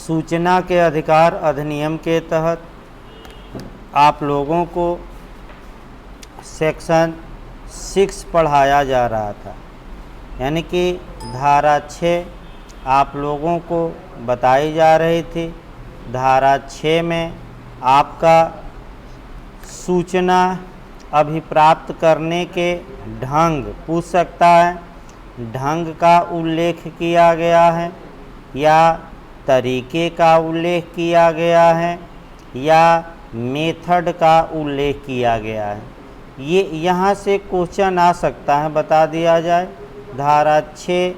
सूचना के अधिकार अधिनियम के तहत आप लोगों को सेक्शन 6 पढ़ाया जा रहा था, यानी कि धारा 6 आप लोगों को बताई जा रही थी। धारा 6 में आपका सूचना अभिप्राप्त करने के ढंग पूछ सकता है, ढंग का उल्लेख किया गया है या तरीके का उल्लेख किया गया है या मेथड का उल्लेख किया गया है। ये यहाँ से क्वेश्चन आ सकता है, बता दिया जाए। धारा 6,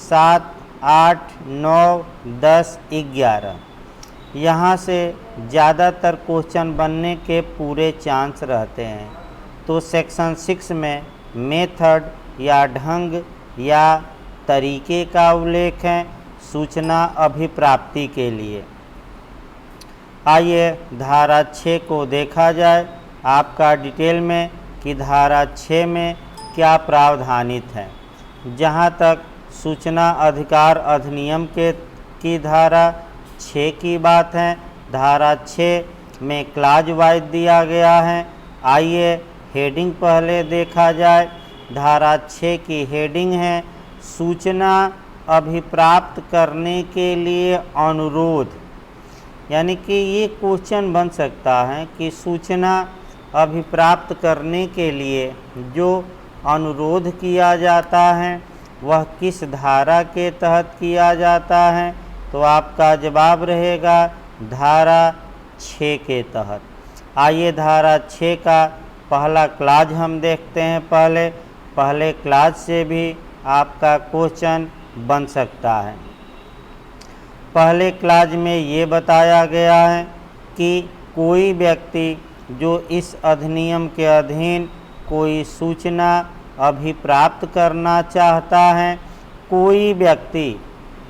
7, 8, 9, 10, 11 यहाँ से ज़्यादातर क्वेश्चन बनने के पूरे चांस रहते हैं। तो सेक्शन 6 में मेथड या ढंग या तरीके का उल्लेख है सूचना अभिप्राप्ति के लिए। आइए धारा 6 को देखा जाए आपका डिटेल में कि धारा 6 में क्या प्रावधानित है। जहाँ तक सूचना अधिकार अधिनियम की धारा 6 की बात है, धारा 6 में क्लॉज वाइज दिया गया है। आइए हेडिंग पहले देखा जाए। धारा 6 की हेडिंग है सूचना अभिप्राप्त करने के लिए अनुरोध, यानी कि ये क्वेश्चन बन सकता है कि सूचना अभिप्राप्त करने के लिए जो अनुरोध किया जाता है वह किस धारा के तहत किया जाता है। तो आपका जवाब रहेगा धारा 6 के तहत। आइए धारा 6 का पहला क्लॉज हम देखते हैं। पहले क्लॉज से भी आपका क्वेश्चन बन सकता है। पहले क्लॉज में ये बताया गया है कि कोई व्यक्ति जो इस अधिनियम के अधीन कोई सूचना अभिप्राप्त करना चाहता है, कोई व्यक्ति,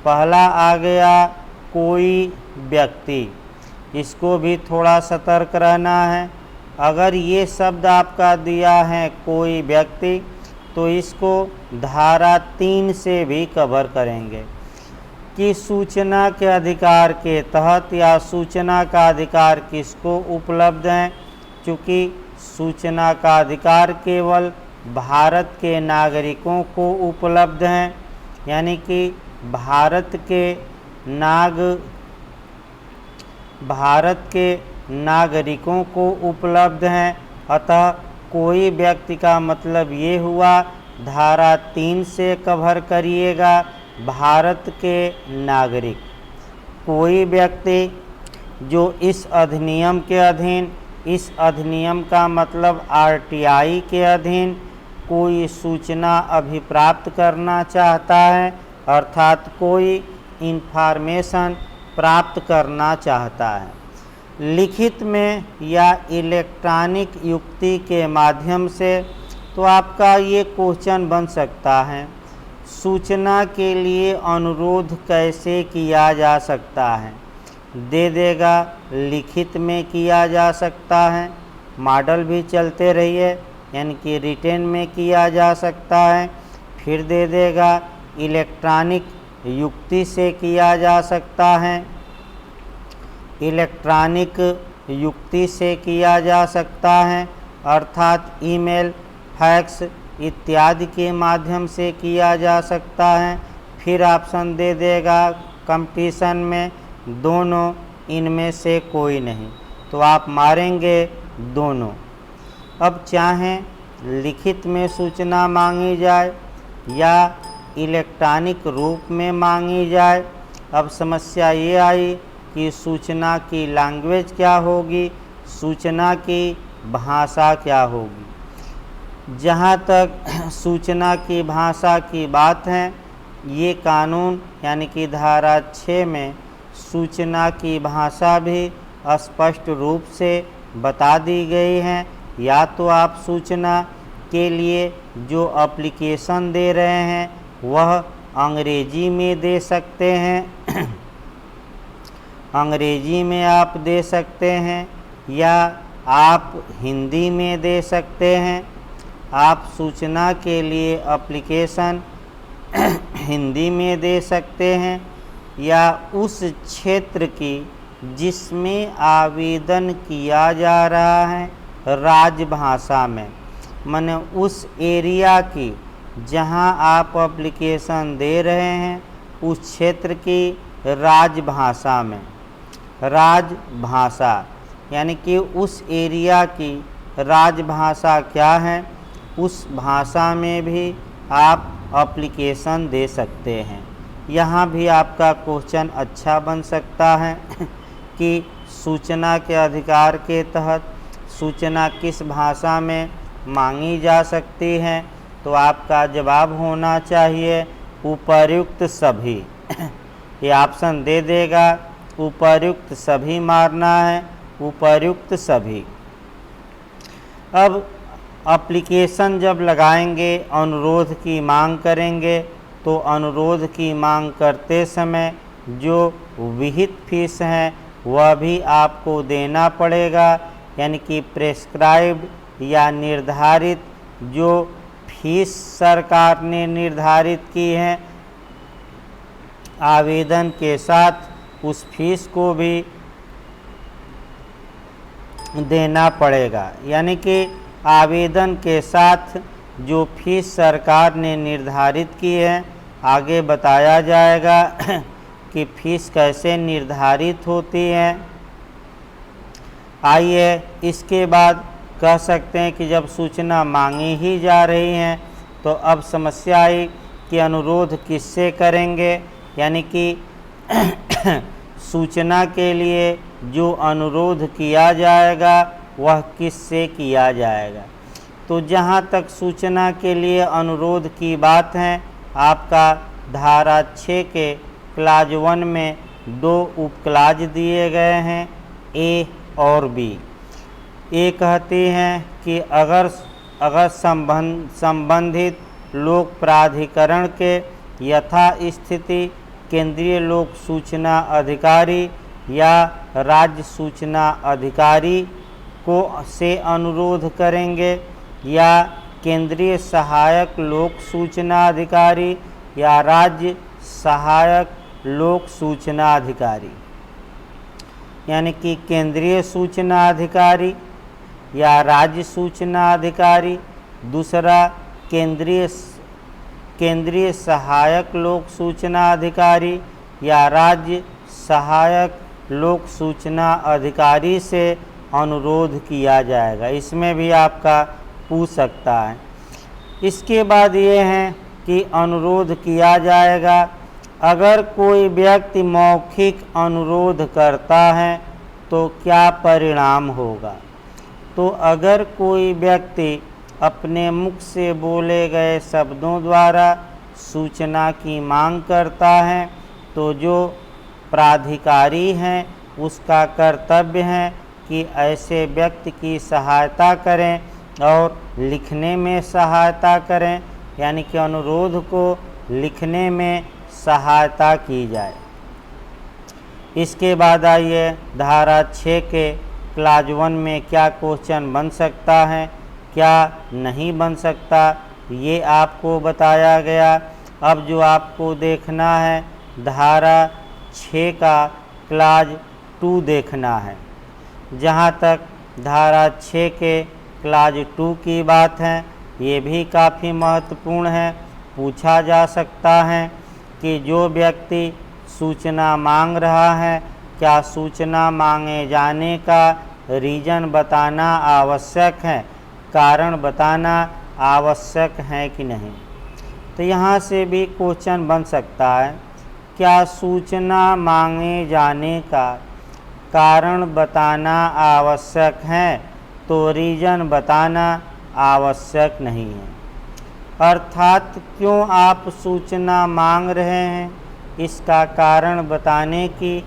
पहला आ गया कोई व्यक्ति, इसको भी थोड़ा सतर्क रहना है। अगर ये शब्द आपका दिया है कोई व्यक्ति, तो इसको धारा 3 से भी कवर करेंगे कि सूचना के अधिकार के तहत या सूचना का अधिकार किसको उपलब्ध है। चूँकि सूचना का अधिकार केवल भारत के नागरिकों को उपलब्ध है, यानी कि भारत के नागरिकों को उपलब्ध हैं। अतः कोई व्यक्ति का मतलब ये हुआ धारा 3 से कवर करिएगा भारत के नागरिक। कोई व्यक्ति जो इस अधिनियम के अधीन, इस अधिनियम का मतलब आरटीआई के अधीन कोई सूचना अभिप्राप्त करना चाहता है, अर्थात कोई इन्फॉर्मेशन प्राप्त करना चाहता है, लिखित में या इलेक्ट्रॉनिक युक्ति के माध्यम से। तो आपका ये क्वेश्चन बन सकता है सूचना के लिए अनुरोध कैसे किया जा सकता है। दे देगा लिखित में किया जा सकता है, मॉडल भी चलते रहिए, यानी कि रिटेन में किया जा सकता है। फिर दे देगा इलेक्ट्रॉनिक युक्ति से किया जा सकता है, इलेक्ट्रॉनिक युक्ति से किया जा सकता है, अर्थात ईमेल, फैक्स इत्यादि के माध्यम से किया जा सकता है। फिर ऑप्शन दे देगा कंपटीशन में दोनों, इनमें से कोई नहीं, तो आप मारेंगे दोनों। अब चाहें लिखित में सूचना मांगी जाए या इलेक्ट्रॉनिक रूप में मांगी जाए। अब समस्या ये आई कि सूचना की लैंग्वेज क्या होगी, सूचना की भाषा क्या होगी। जहाँ तक सूचना की भाषा की बात है, ये कानून यानी कि धारा 6 में सूचना की भाषा भी स्पष्ट रूप से बता दी गई है। या तो आप सूचना के लिए जो एप्लीकेशन दे रहे हैं वह अंग्रेजी में दे सकते हैं, अंग्रेजी में आप दे सकते हैं, या आप हिंदी में दे सकते हैं। आप सूचना के लिए एप्लीकेशन हिंदी में दे सकते हैं या उस क्षेत्र की जिसमें आवेदन किया जा रहा है राजभाषा में, माने उस एरिया की जहां आप एप्लीकेशन दे रहे हैं उस क्षेत्र की राजभाषा में। राजभाषा यानी कि उस एरिया की राजभाषा क्या है, उस भाषा में भी आप एप्लीकेशन दे सकते हैं। यहाँ भी आपका क्वेश्चन अच्छा बन सकता है कि सूचना के अधिकार के तहत सूचना किस भाषा में मांगी जा सकती है, तो आपका जवाब होना चाहिए उपर्युक्त सभी। ये ऑप्शन दे देगा, उपर्युक्त सभी मारना है, उपर्युक्त सभी। अब एप्लीकेशन जब लगाएंगे, अनुरोध की मांग करेंगे, तो अनुरोध की मांग करते समय जो विहित फीस है वह भी आपको देना पड़ेगा, यानी कि प्रेस्क्राइब्ड या निर्धारित जो फीस सरकार ने निर्धारित की है आवेदन के साथ उस फीस को भी देना पड़ेगा। यानी कि आवेदन के साथ जो फीस सरकार ने निर्धारित की है, आगे बताया जाएगा कि फीस कैसे निर्धारित होती है। आइए इसके बाद कह सकते हैं कि जब सूचना मांगी ही जा रही है तो अब समस्या आई कि अनुरोध किससे करेंगे, यानी कि सूचना के लिए जो अनुरोध किया जाएगा वह किससे किया जाएगा। तो जहाँ तक सूचना के लिए अनुरोध की बात है, आपका धारा 6 के क्लाज 1 में 2 उपक्लाज दिए गए हैं, ए और बी। ए कहती हैं कि अगर संबंधित लोक प्राधिकरण के यथास्थिति केंद्रीय लोक सूचना अधिकारी या राज्य सूचना अधिकारी को से अनुरोध करेंगे या केंद्रीय सहायक लोक सूचना अधिकारी या राज्य सहायक लोक सूचना अधिकारी, यानी कि केंद्रीय सूचना अधिकारी या राज्य सूचना अधिकारी, दूसरा केंद्रीय सहायक लोक सूचना अधिकारी या राज्य सहायक लोक सूचना अधिकारी से अनुरोध किया जाएगा। इसमें भी आपका पूछ सकता है। इसके बाद ये है कि अनुरोध किया जाएगा अगर कोई व्यक्ति मौखिक अनुरोध करता है तो क्या परिणाम होगा। तो अगर कोई व्यक्ति अपने मुख से बोले गए शब्दों द्वारा सूचना की मांग करता है तो जो प्राधिकारी हैं उसका कर्तव्य है कि ऐसे व्यक्ति की सहायता करें और लिखने में सहायता करें, यानी कि अनुरोध को लिखने में सहायता की जाए। इसके बाद आइए धारा 6 के क्लाज 1 में क्या क्वेश्चन बन सकता है, क्या नहीं बन सकता, ये आपको बताया गया। अब जो आपको देखना है धारा 6 का क्लाज 2 देखना है। जहाँ तक धारा 6 के क्लाज 2 की बात है, ये भी काफ़ी महत्वपूर्ण है। पूछा जा सकता है कि जो व्यक्ति सूचना मांग रहा है, क्या सूचना मांगे जाने का रीज़न बताना आवश्यक है, कारण बताना आवश्यक है कि नहीं। तो यहाँ से भी क्वेश्चन बन सकता है, क्या सूचना मांगे जाने का कारण बताना आवश्यक है, तो रीज़न बताना आवश्यक नहीं है। अर्थात क्यों आप सूचना मांग रहे हैं इसका कारण बताने की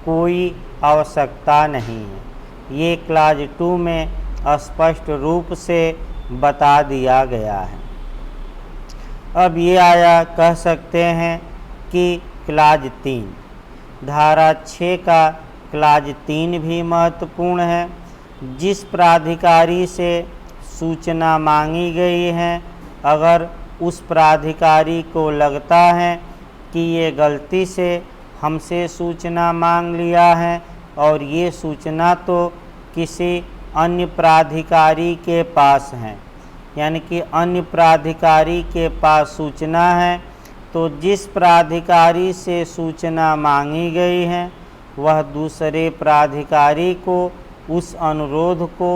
कोई आवश्यकता नहीं है। ये क्लाज 2 में स्पष्ट रूप से बता दिया गया है। अब ये आया कह सकते हैं कि क्लाज 3, धारा 6 का क्लाज 3 भी महत्वपूर्ण है। जिस प्राधिकारी से सूचना मांगी गई है, अगर उस प्राधिकारी को लगता है कि ये गलती से हमसे सूचना मांग लिया है और ये सूचना तो किसी अन्य प्राधिकारी के पास है, यानी कि अन्य प्राधिकारी के पास सूचना है, तो जिस प्राधिकारी से सूचना मांगी गई है वह दूसरे प्राधिकारी को उस अनुरोध को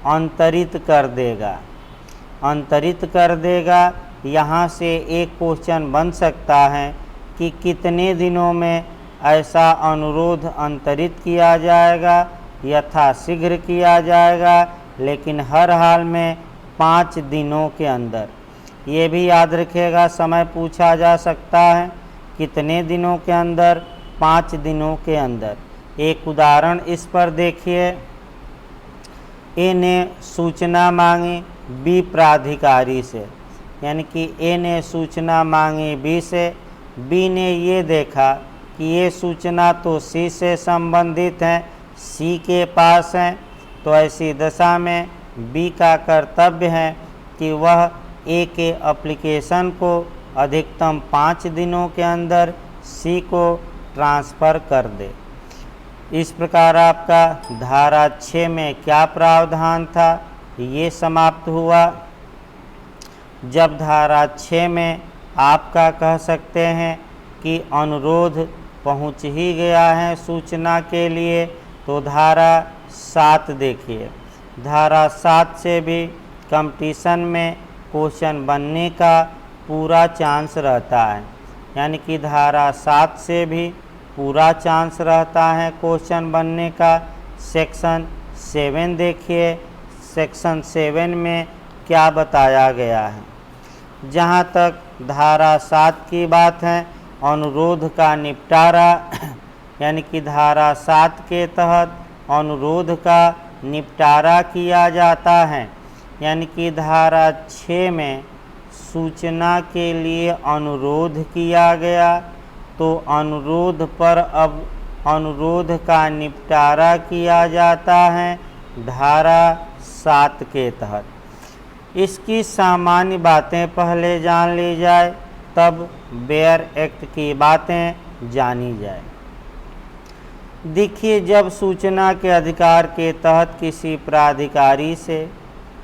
अंतरित कर देगा। यहाँ से एक क्वेश्चन बन सकता है कि कितने दिनों में ऐसा अनुरोध अंतरित किया जाएगा, यथाशीघ्र किया जाएगा, लेकिन हर हाल में 5 दिनों के अंदर। ये भी याद रखिएगा, समय पूछा जा सकता है कितने दिनों के अंदर, 5 दिनों के अंदर। एक उदाहरण इस पर देखिए, ए ने सूचना मांगी बी प्राधिकारी से, यानी कि ए ने सूचना मांगी बी से, बी ने ये देखा कि ये सूचना तो सी से संबंधित है, सी के पास है, तो ऐसी दशा में बी का कर्तव्य है कि वह ए के एप्लीकेशन को अधिकतम 5 दिनों के अंदर सी को ट्रांसफ़र कर दे। इस प्रकार आपका धारा 6 में क्या प्रावधान था ये समाप्त हुआ। जब धारा 6 में आपका कह सकते हैं कि अनुरोध पहुंच ही गया है सूचना के लिए, तो धारा 7 देखिए। धारा 7 से भी कंपटीशन में क्वेश्चन बनने का पूरा चांस रहता है, यानी कि धारा 7 से भी पूरा चांस रहता है क्वेश्चन बनने का। सेक्शन 7 देखिए, सेक्शन 7 में क्या बताया गया है। जहाँ तक धारा 7 की बात है, अनुरोध का निपटारा, यानी कि धारा 7 के तहत अनुरोध का निपटारा किया जाता है, यानी कि धारा 6 में सूचना के लिए अनुरोध किया गया, तो अनुरोध पर अब अनुरोध का निपटारा किया जाता है धारा 7 के तहत। इसकी सामान्य बातें पहले जान ली जाए, तब बेयर एक्ट की बातें जानी जाए। देखिए, जब सूचना के अधिकार के तहत किसी प्राधिकारी से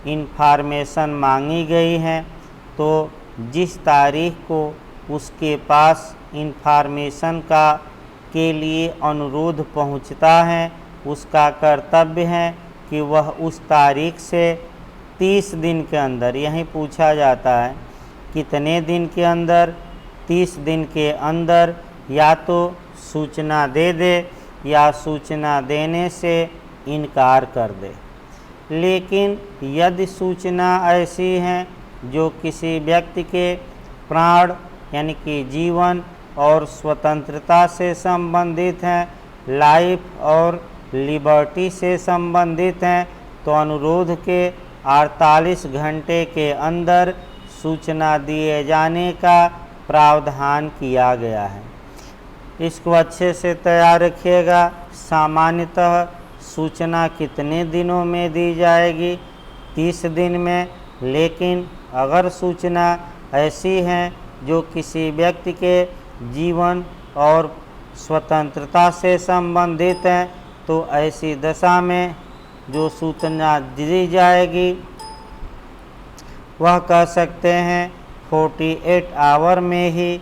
इन्फॉर्मेशन मांगी गई है, तो जिस तारीख को उसके पास इन्फॉर्मेशन के लिए अनुरोध पहुंचता है, उसका कर्तव्य है कि वह उस तारीख से 30 दिन के अंदर, यही पूछा जाता है कितने दिन के अंदर, 30 दिन के अंदर या तो सूचना दे दे या सूचना देने से इनकार कर दे। लेकिन यदि सूचना ऐसी है जो किसी व्यक्ति के प्राण यानी कि जीवन और स्वतंत्रता से संबंधित हैं, लाइफ और लिबर्टी से संबंधित हैं, तो अनुरोध के 48 घंटे के अंदर सूचना दिए जाने का प्रावधान किया गया है। इसको अच्छे से तैयार रखिएगा। सामान्यतः सूचना कितने दिनों में दी जाएगी? 30 दिन में। लेकिन अगर सूचना ऐसी है जो किसी व्यक्ति के जीवन और स्वतंत्रता से संबंधित है, तो ऐसी दशा में जो सूचना दी जाएगी वह कह सकते हैं 48 आवर में ही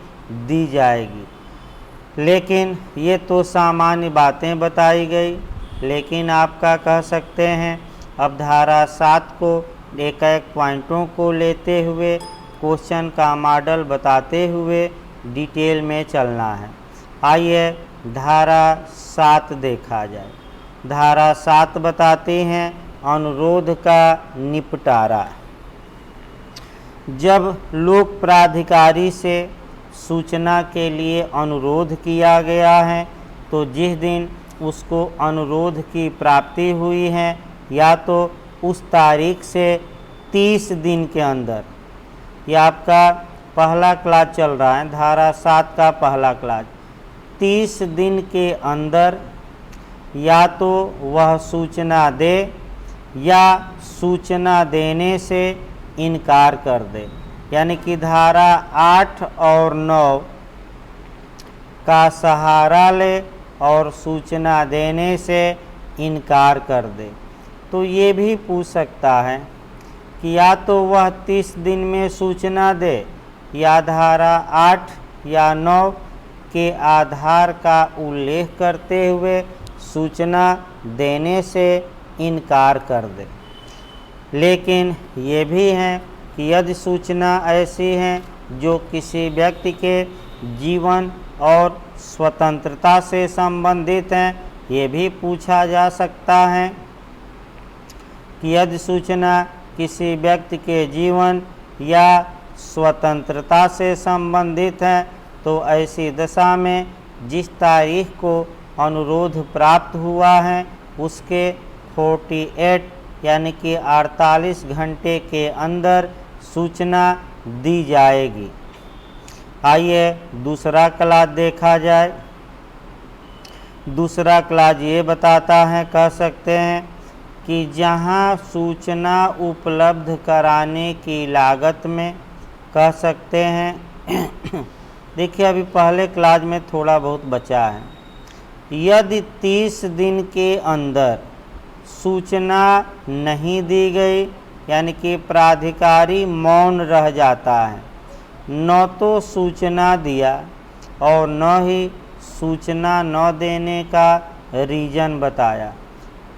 दी जाएगी। लेकिन ये तो सामान्य बातें बताई गई, लेकिन आपका कह सकते हैं अब धारा 7 को एक एक पॉइंटों को लेते हुए क्वेश्चन का मॉडल बताते हुए डिटेल में चलना है। आइए धारा 7 देखा जाए। धारा 7 बताते हैं अनुरोध का निपटारा। जब लोक प्राधिकारी से सूचना के लिए अनुरोध किया गया है, तो जिस दिन उसको अनुरोध की प्राप्ति हुई है या तो उस तारीख से 30 दिन के अंदर, यह आपका पहला क्लास चल रहा है, धारा 7 का पहला क्लास, 30 दिन के अंदर या तो वह सूचना दे या सूचना देने से इनकार कर दे। यानी कि धारा 8 और 9 का सहारा ले और सूचना देने से इनकार कर दे। तो ये भी पूछ सकता है कि या तो वह 30 दिन में सूचना दे या धारा 8 या 9 के आधार का उल्लेख करते हुए सूचना देने से इनकार कर दे। लेकिन ये भी है कि यदि सूचना ऐसी है जो किसी व्यक्ति के जीवन और स्वतंत्रता से संबंधित हैं, ये भी पूछा जा सकता है कि यदि सूचना किसी व्यक्ति के जीवन या स्वतंत्रता से संबंधित है तो ऐसी दशा में जिस तारीख को अनुरोध प्राप्त हुआ है उसके 48 यानी कि 48 घंटे के अंदर सूचना दी जाएगी। आइए दूसरा क्लॉज देखा जाए। दूसरा क्लॉज ये बताता है, कह सकते हैं कि जहां सूचना उपलब्ध कराने की लागत में, कह सकते हैं देखिए अभी पहले क्लॉज में थोड़ा बहुत बचा है। यदि 30 दिन के अंदर सूचना नहीं दी गई यानी कि प्राधिकारी मौन रह जाता है, न तो सूचना दिया और न ही सूचना न देने का रीज़न बताया,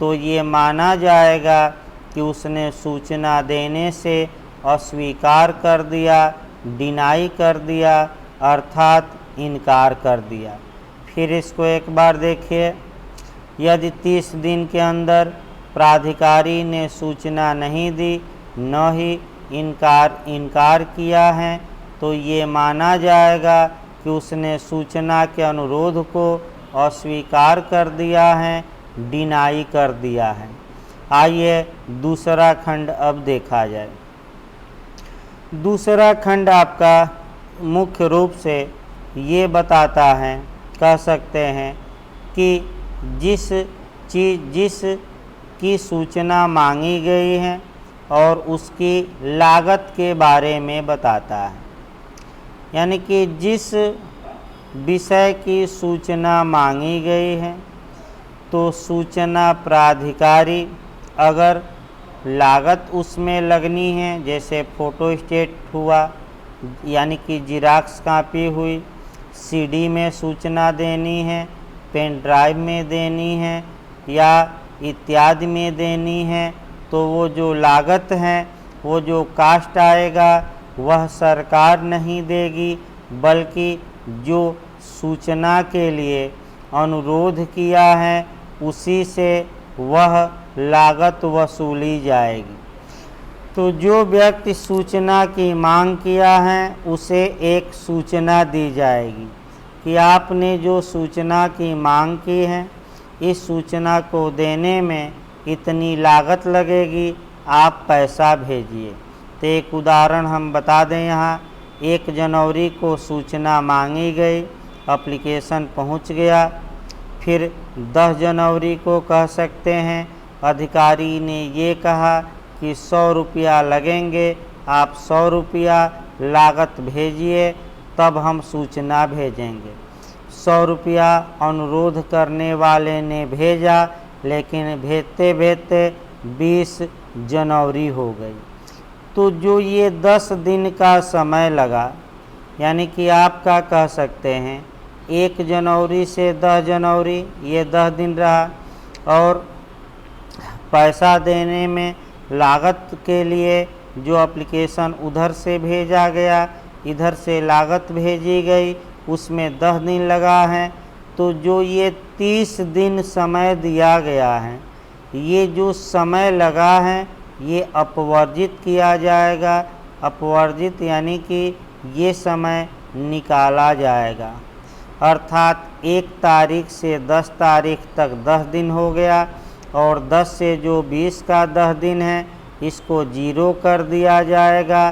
तो ये माना जाएगा कि उसने सूचना देने से अस्वीकार कर दिया, डिनाई कर दिया, अर्थात इनकार कर दिया। फिर इसको एक बार देखिए। यदि 30 दिन के अंदर प्राधिकारी ने सूचना नहीं दी, न ही इनकार किया है, तो ये माना जाएगा कि उसने सूचना के अनुरोध को अस्वीकार कर दिया है, डिनाई कर दिया है। आइए दूसरा खंड अब देखा जाए। दूसरा खंड आपका मुख्य रूप से ये बताता है, कह सकते हैं कि जिस की सूचना मांगी गई है और उसकी लागत के बारे में बताता है। यानी कि जिस विषय की सूचना मांगी गई है तो सूचना प्राधिकारी अगर लागत उसमें लगनी है, जैसे फोटोस्टेट हुआ यानी कि जिराक्स कापी हुई, सीडी में सूचना देनी है, पेन ड्राइव में देनी है या इत्यादि में देनी है, तो वो जो लागत है, वो जो कास्ट आएगा वह सरकार नहीं देगी, बल्कि जो सूचना के लिए अनुरोध किया है उसी से वह लागत वसूली जाएगी। तो जो व्यक्ति सूचना की मांग किया है उसे एक सूचना दी जाएगी कि आपने जो सूचना की मांग की है, इस सूचना को देने में इतनी लागत लगेगी, आप पैसा भेजिए। तो एक उदाहरण हम बता दें यहाँ। 1 जनवरी को सूचना मांगी गई, एप्लीकेशन पहुँच गया। फिर 10 जनवरी को कह सकते हैं अधिकारी ने ये कहा कि 100 रुपया लगेंगे, आप 100 रुपया लागत भेजिए, तब हम सूचना भेजेंगे। 100 रुपया अनुरोध करने वाले ने भेजा, लेकिन भेजते भेजते 20 जनवरी हो गई। तो जो ये 10 दिन का समय लगा, यानी कि आपका कह सकते हैं 1 जनवरी से 10 जनवरी ये 10 दिन रहा, और पैसा देने में लागत के लिए जो एप्लीकेशन उधर से भेजा गया, इधर से लागत भेजी गई, उसमें 10 दिन लगा है। तो जो ये 30 दिन समय दिया गया है, ये जो समय लगा है ये अपवर्जित किया जाएगा। अपवर्जित यानी कि ये समय निकाला जाएगा, अर्थात 1 तारीख से 10 तारीख तक 10 दिन हो गया, और 10 से जो 20 का 10 दिन है इसको 0 कर दिया जाएगा।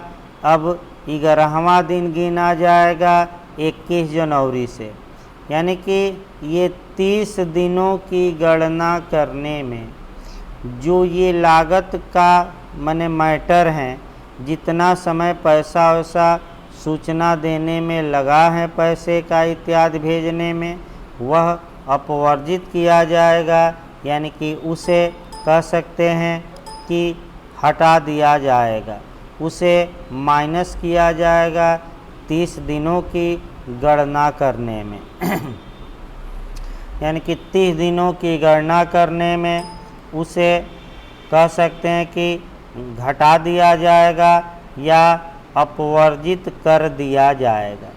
अब 11वां दिन गिना जाएगा 21 जनवरी से। यानी कि ये 30 दिनों की गणना करने में जो ये लागत का मैटर है, जितना समय पैसा वैसा सूचना देने में लगा है पैसे का इत्यादि भेजने में, वह अपवर्जित किया जाएगा, यानी कि उसे कह सकते हैं कि हटा दिया जाएगा, उसे माइनस किया जाएगा 30 दिनों की गणना करने में यानी कि 30 दिनों की गणना करने में उसे कह सकते हैं कि घटा दिया जाएगा या अपवर्जित कर दिया जाएगा।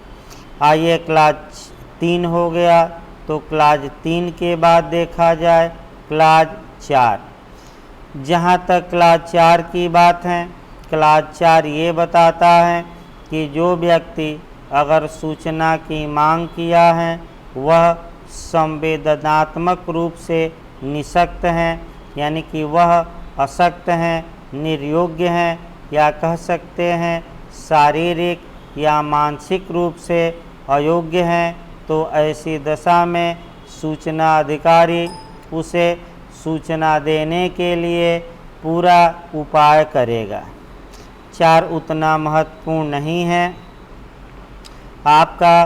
आइए क्लास 3 हो गया, तो क्लास 3 के बाद देखा जाए क्लास 4। जहाँ तक क्लास 4 की बात है, क्लास 4 ये बताता है कि जो व्यक्ति अगर सूचना की मांग किया है वह संवेदनात्मक रूप से निशक्त हैं, यानी कि वह अशक्त हैं, निर्योग्य हैं, या कह सकते हैं शारीरिक या मानसिक रूप से अयोग्य हैं, तो ऐसी दशा में सूचना अधिकारी उसे सूचना देने के लिए पूरा उपाय करेगा। 4 उतना महत्वपूर्ण नहीं है। आपका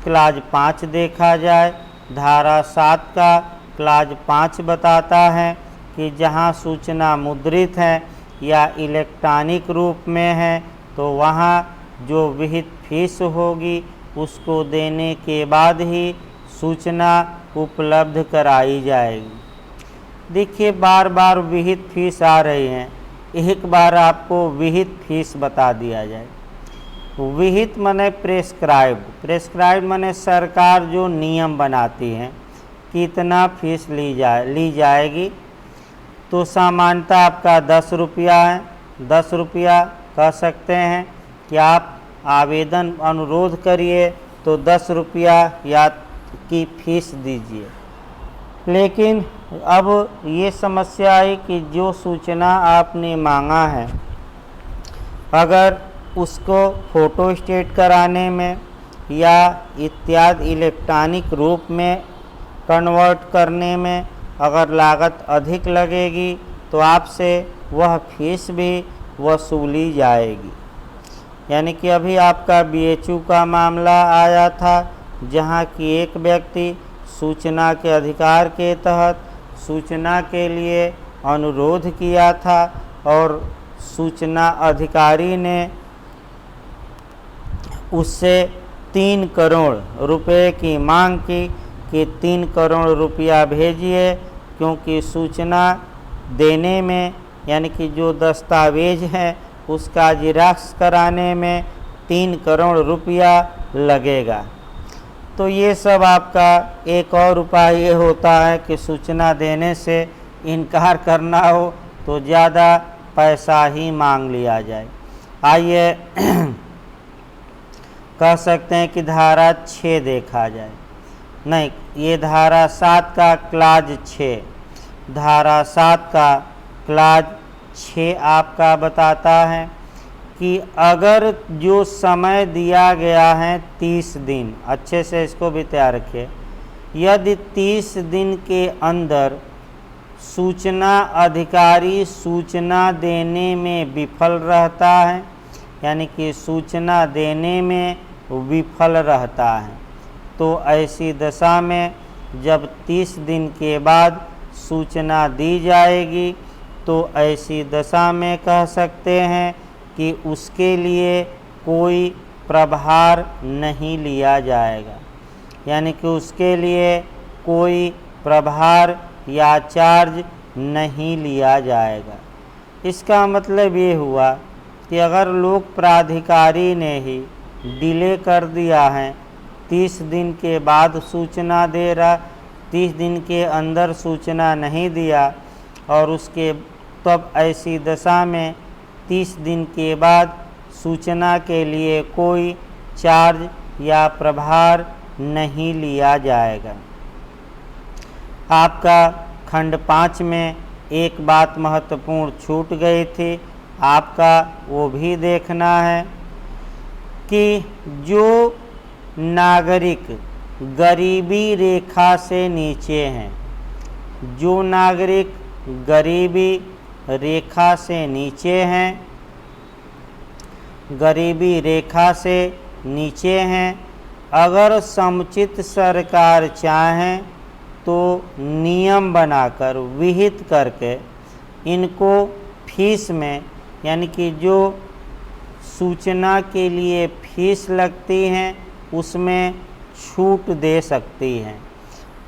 क्लास 5 देखा जाए, धारा 7 का क्लास 5 बताता है कि जहां सूचना मुद्रित है या इलेक्ट्रॉनिक रूप में है तो वहां जो विहित फीस होगी उसको देने के बाद ही सूचना उपलब्ध कराई जाएगी। देखिए बार बार विहित फीस आ रही हैं, एक बार आपको विहित फीस बता दिया जाए। विहित माने प्रेस्क्राइब माने सरकार जो नियम बनाती है कितना फीस ली जाएगी। तो सामान्यतः आपका 10 रुपया है, 10 रुपया कह सकते हैं कि आप आवेदन अनुरोध करिए तो 10 रुपया या की फीस दीजिए। लेकिन अब ये समस्या आई कि जो सूचना आपने मांगा है अगर उसको फ़ोटो स्टेट कराने में या इत्यादि इलेक्ट्रॉनिक रूप में कन्वर्ट करने में अगर लागत अधिक लगेगी तो आपसे वह फीस भी वसूली जाएगी। यानी कि अभी आपका BHU का मामला आया था जहां कि एक व्यक्ति सूचना के अधिकार के तहत सूचना के लिए अनुरोध किया था और सूचना अधिकारी ने उससे 3 करोड़ रुपए की मांग की कि 3 करोड़ रुपया भेजिए, क्योंकि सूचना देने में यानी कि जो दस्तावेज है उसका जिराक्स कराने में 3 करोड़ रुपया लगेगा। तो ये सब आपका एक और उपाय ये होता है कि सूचना देने से इनकार करना हो तो ज़्यादा पैसा ही मांग लिया जाए। आइए कह सकते हैं कि धारा 6 देखा जाए। नहीं, ये धारा 7 का क्लास 6, धारा 7 का क्लास 6 आपका बताता है कि अगर जो समय दिया गया है 30 दिन, अच्छे से इसको भी तैयार रखिए, यदि 30 दिन के अंदर सूचना अधिकारी सूचना देने में विफल रहता है, यानी कि सूचना देने में विफल रहता है, तो ऐसी दशा में जब 30 दिन के बाद सूचना दी जाएगी तो ऐसी दशा में कह सकते हैं कि उसके लिए कोई प्रभार नहीं लिया जाएगा, यानी कि उसके लिए कोई प्रभार या चार्ज नहीं लिया जाएगा। इसका मतलब ये हुआ कि अगर लोक प्राधिकारी ने ही डिले कर दिया है, 30 दिन के बाद सूचना दे रहा, 30 दिन के अंदर सूचना नहीं दिया और उसके तब ऐसी दशा में 30 दिन के बाद सूचना के लिए कोई चार्ज या प्रभार नहीं लिया जाएगा। आपका खंड 5 में एक बात महत्वपूर्ण छूट गई थी, आपका वो भी देखना है कि जो नागरिक गरीबी रेखा से नीचे हैं, जो नागरिक गरीबी रेखा से नीचे हैं गरीबी रेखा से नीचे हैं। अगर समुचित सरकार चाहें तो नियम बनाकर विहित करके इनको फीस में, यानी कि जो सूचना के लिए फीस लगती हैं उसमें छूट दे सकती हैं।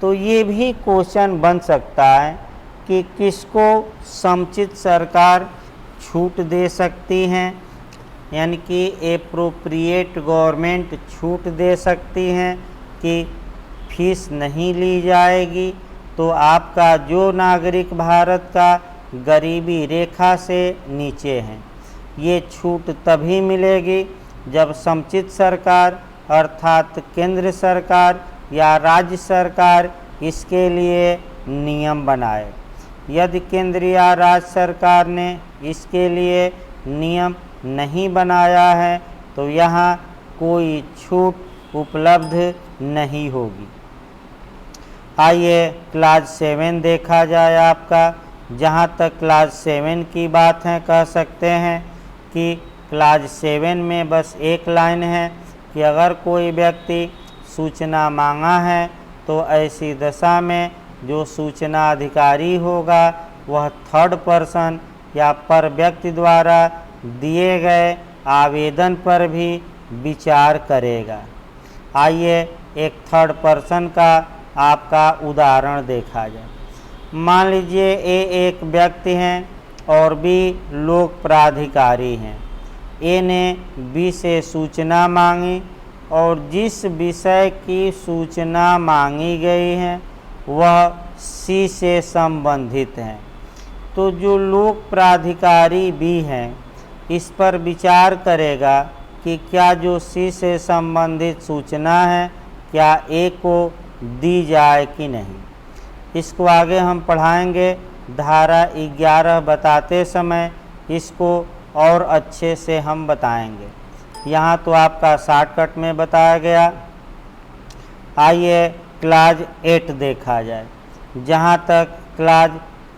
तो ये भी क्वेश्चन बन सकता है कि किसको समुचित सरकार छूट दे सकती हैं, यानी कि एप्रोप्रिएट गवर्नमेंट छूट दे सकती हैं कि फीस नहीं ली जाएगी। तो आपका जो नागरिक भारत का गरीबी रेखा से नीचे हैं, ये छूट तभी मिलेगी जब समुचित सरकार अर्थात केंद्र सरकार या राज्य सरकार इसके लिए नियम बनाए। यदि केंद्र या राज्य सरकार ने इसके लिए नियम नहीं बनाया है तो यहाँ कोई छूट उपलब्ध नहीं होगी। आइए क्लास 7 देखा जाए आपका। जहाँ तक क्लास 7 की बात है, कह सकते हैं कि क्लास 7 में बस एक लाइन है कि अगर कोई व्यक्ति सूचना मांगा है तो ऐसी दशा में जो सूचना अधिकारी होगा वह थर्ड पर्सन या पर व्यक्ति द्वारा दिए गए आवेदन पर भी विचार करेगा। आइए एक थर्ड पर्सन का आपका उदाहरण देखा जाए। मान लीजिए ए एक व्यक्ति हैं और बी लोक प्राधिकारी हैं। ए ने बी से सूचना मांगी और जिस विषय की सूचना मांगी गई है वह सी से संबंधित है। तो जो लोक प्राधिकारी बी हैं इस पर विचार करेगा कि क्या जो सी से संबंधित सूचना है क्या ए को दी जाए कि नहीं। इसको आगे हम पढ़ाएंगे। धारा 11 बताते समय इसको और अच्छे से हम बताएंगे। यहाँ तो आपका शॉर्टकट में बताया गया। आइए क्लास 8 देखा जाए। जहाँ तक क्लास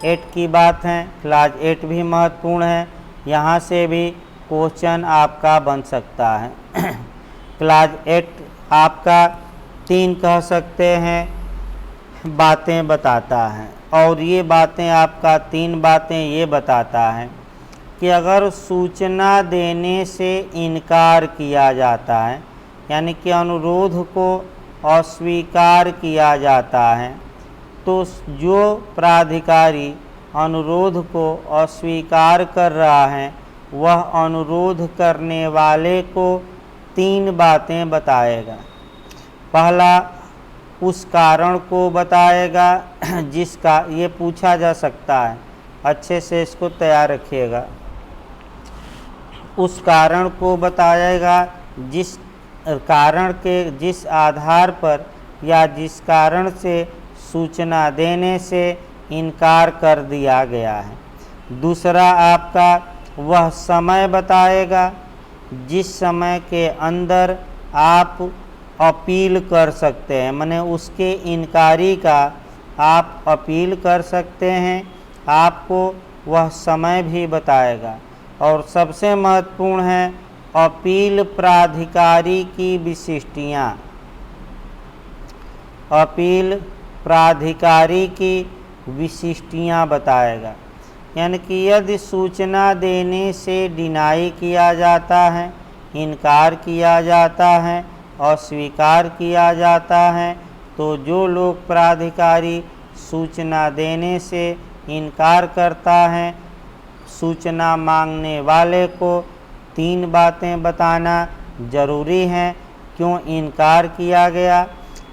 8 की बात है, क्लास 8 भी महत्वपूर्ण है। यहाँ से भी क्वेश्चन आपका बन सकता है। क्लास 8 आपका 3 कह सकते हैं बातें बताता है, और ये बातें आपका 3 बातें ये बताता है कि अगर सूचना देने से इनकार किया जाता है, यानी कि अनुरोध को अस्वीकार किया जाता है, तो जो प्राधिकारी अनुरोध को अस्वीकार कर रहा है वह अनुरोध करने वाले को 3 बातें बताएगा। पहला उस कारण को बताएगा जिसका, ये पूछा जा सकता है, अच्छे से इसको तैयार रखिएगा। उस कारण को बताएगा जिस कारण के जिस आधार पर या जिस कारण से सूचना देने से इनकार कर दिया गया है। दूसरा आपका वह समय बताएगा जिस समय के अंदर आप अपील कर सकते हैं, माने उसके इनकारी का आप अपील कर सकते हैं, आपको वह समय भी बताएगा। और सबसे महत्वपूर्ण है अपील प्राधिकारी की विशिष्टियाँ। अपील प्राधिकारी की विशिष्टियाँ बताएगा, यानी कि यदि सूचना देने से डिनाई किया जाता है, इनकार किया जाता है, अस्वीकार किया जाता है, तो जो लोक प्राधिकारी सूचना देने से इनकार करता है, सूचना मांगने वाले को 3 बातें बताना जरूरी है। क्यों इनकार किया गया,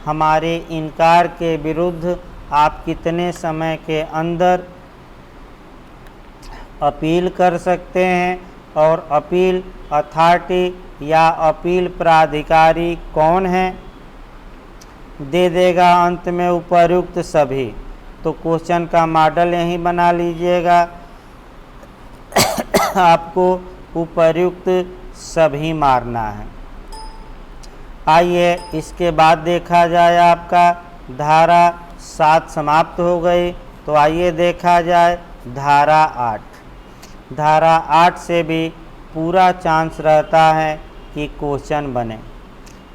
हमारे इनकार के विरुद्ध आप कितने समय के अंदर अपील कर सकते हैं, और अपील अथॉरिटी या अपील प्राधिकारी कौन है, दे देगा अंत में उपर्युक्त सभी। तो क्वेश्चन का मॉडल यहीं बना लीजिएगा। आपको उपर्युक्त सभी मारना है। आइए इसके बाद देखा जाए, आपका धारा 7 समाप्त हो गई। तो आइए देखा जाए धारा 8। धारा 8 से भी पूरा चांस रहता है कि क्वेश्चन बने,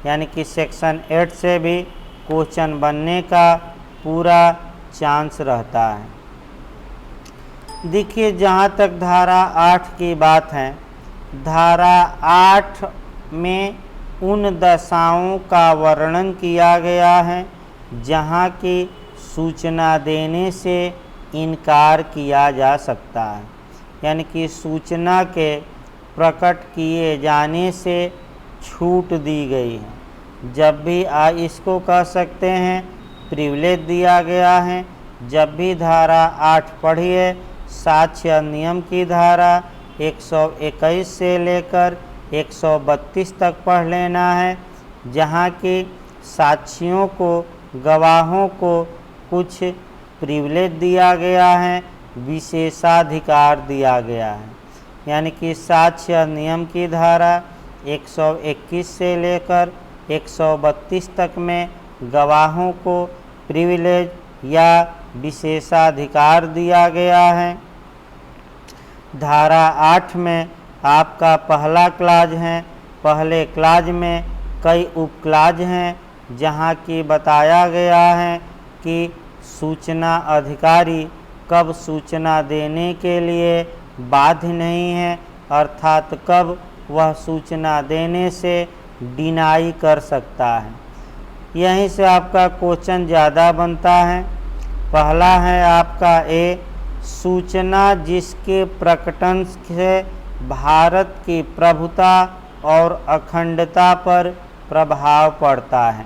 यानी कि सेक्शन 8 से भी क्वेश्चन बनने का पूरा चांस रहता है। देखिए, जहाँ तक धारा 8 की बात है, धारा 8 में उन दशाओं का वर्णन किया गया है जहाँ की सूचना देने से इनकार किया जा सकता है, यानी कि सूचना के प्रकट किए जाने से छूट दी गई है। जब भी इसको कह सकते हैं प्रिविलेज दिया गया है। जब भी धारा 8 पढ़िए, साक्ष्य अधिनियम की धारा 121 से लेकर 132 तक पढ़ लेना है, जहाँ की साक्षियों को, गवाहों को कुछ प्रिविलेज दिया गया है, विशेषाधिकार दिया गया है। यानी कि साक्ष्य अधिनियम की धारा 121 से लेकर 132 तक में गवाहों को प्रिविलेज या विशेषाधिकार दिया गया है। धारा 8 में आपका पहला क्लाज है, पहले क्लाज में कई उपक्लाज हैं जहाँ की बताया गया है कि सूचना अधिकारी कब सूचना देने के लिए बाध्य नहीं है, अर्थात कब वह सूचना देने से डिनाई कर सकता है। यहीं से आपका क्वेश्चन ज़्यादा बनता है। पहला है आपका ए, सूचना जिसके प्रकटन से भारत की प्रभुता और अखंडता पर प्रभाव पड़ता है।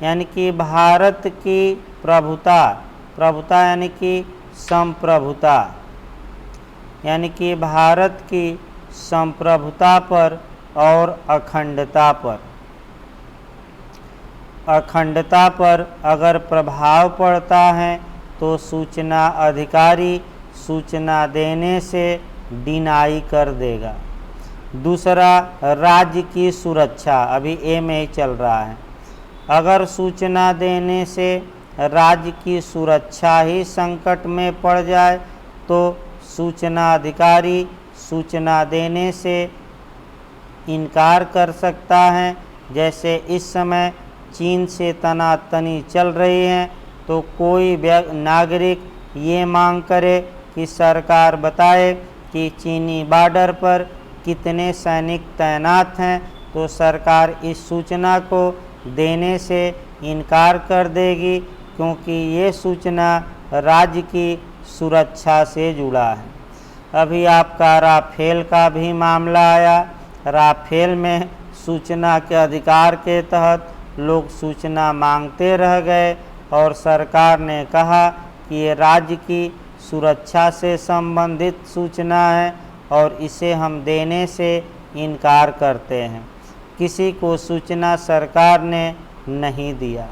यानी कि भारत की प्रभुता, प्रभुता यानी कि संप्रभुता, यानी कि भारत की संप्रभुता पर और अखंडता पर अगर प्रभाव पड़ता है तो सूचना अधिकारी सूचना देने से डिनाई कर देगा। दूसरा, राज्य की सुरक्षा, अभी ए में ही चल रहा है। अगर सूचना देने से राज्य की सुरक्षा ही संकट में पड़ जाए तो सूचना अधिकारी सूचना देने से इनकार कर सकता है। जैसे इस समय चीन से तनातनी चल रही है तो कोई नागरिक ये मांग करे कि सरकार बताए कि चीनी बॉर्डर पर कितने सैनिक तैनात हैं, तो सरकार इस सूचना को देने से इनकार कर देगी, क्योंकि ये सूचना राज्य की सुरक्षा से जुड़ा है। अभी आपका राफेल का भी मामला आया। राफेल में सूचना के अधिकार के तहत लोग सूचना मांगते रह गए और सरकार ने कहा कि ये राज्य की सुरक्षा से संबंधित सूचना है और इसे हम देने से इनकार करते हैं। किसी को सूचना सरकार ने नहीं दिया।